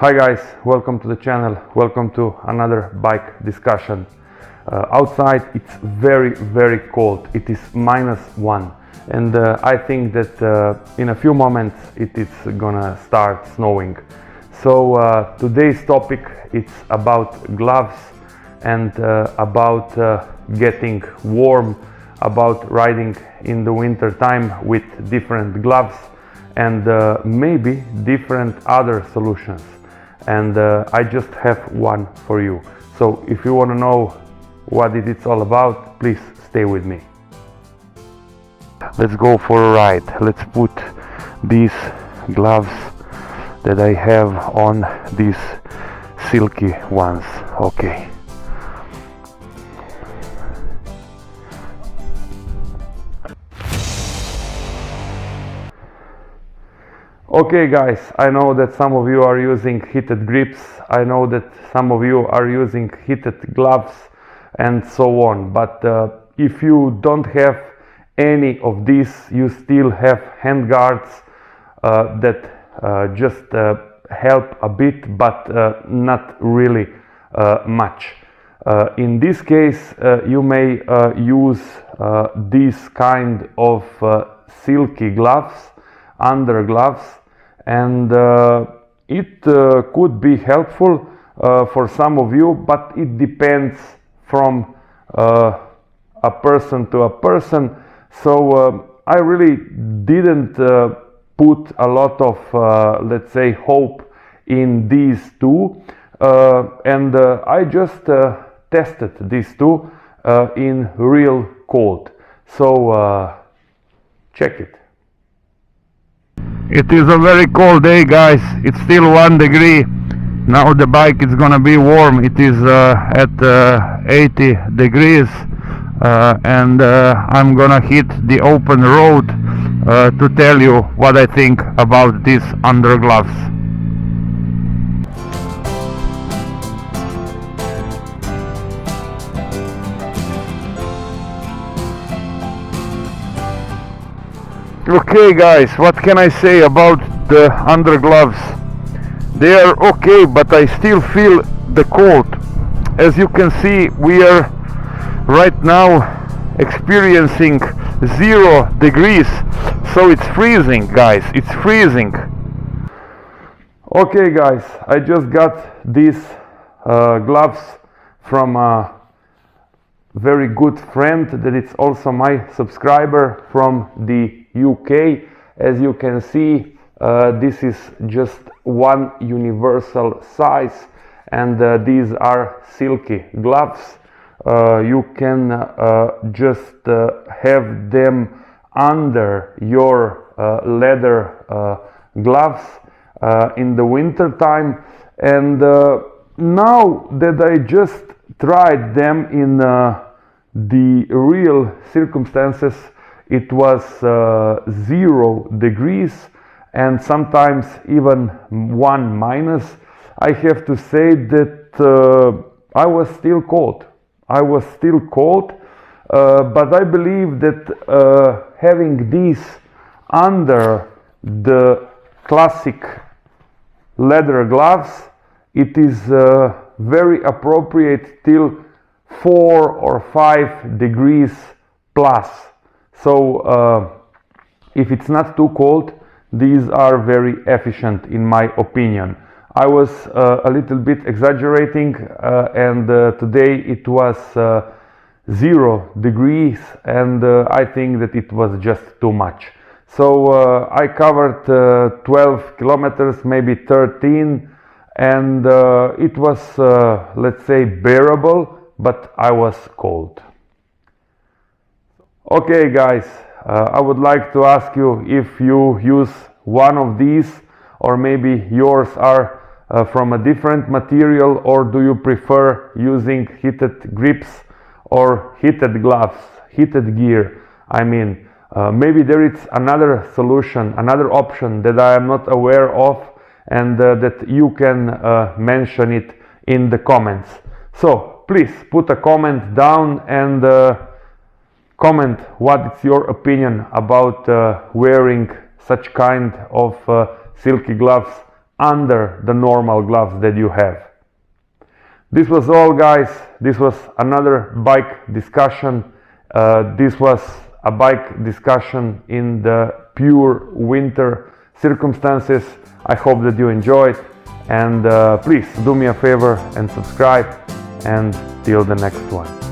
Hi guys, welcome to the channel, welcome to another bike discussion. Outside it's very cold, it is -1, and I think that in a few moments it is gonna start snowing. So today's topic it's about gloves and about getting warm, about riding in the winter time with different gloves and maybe different other solutions. And I just have one for you. So if you want to know what it's all about, please stay with me. Let's go for a ride. Let's put these gloves that I have on, these silky ones. Okay. Okay guys, I know that some of you are using heated grips, I know that some of you are using heated gloves and so on, but if you don't have any of these, you still have hand guards that just help a bit, but not really much. In this case, you may use this kind of silky gloves, undergloves, and it could be helpful for some of you, but it depends from a person to a person. So I really didn't put a lot of let's say hope in these two, and I just tested these two in real cold. So check it. It is a very cold day, guys. It's still 1 degree. Now the bike is gonna be warm. It is at 80 degrees and I'm gonna hit the open road to tell you what I think about these undergloves. Okay guys, what can I say about the undergloves? They are okay, but I still feel the cold. As you can see, we are right now experiencing 0 degrees, so it's freezing guys, it's freezing. Okay guys, I just got these gloves from a very good friend that is also my subscriber from the UK. As you can see, this is just one universal size, and these are silky gloves. You can just have them under your leather gloves in the winter time, and now that I just tried them in the real circumstances, it was 0 degrees and sometimes even 1-. I have to say that I was still cold. But I believe that having these under the classic leather gloves, it is very appropriate till 4 or 5 degrees plus. So if it's not too cold, these are very efficient in my opinion. I was a little bit exaggerating, and today it was 0 degrees, and I think that it was just too much. So I covered 12 kilometers, maybe 13, and it was let's say bearable, but I was cold. Okay guys, I would like to ask you if you use one of these, or maybe yours are from a different material, or do you prefer using heated grips or heated gloves, heated gear? I mean, maybe there is another solution, another option that I am not aware of, and that you can mention it in the comments. So please put a comment down and comment what is your opinion about wearing such kind of silky gloves under the normal gloves that you have. This was all, guys. This was another bike discussion. This was a bike discussion in the pure winter circumstances. I hope that you enjoyed, and please do me a favor and subscribe, and till the next one.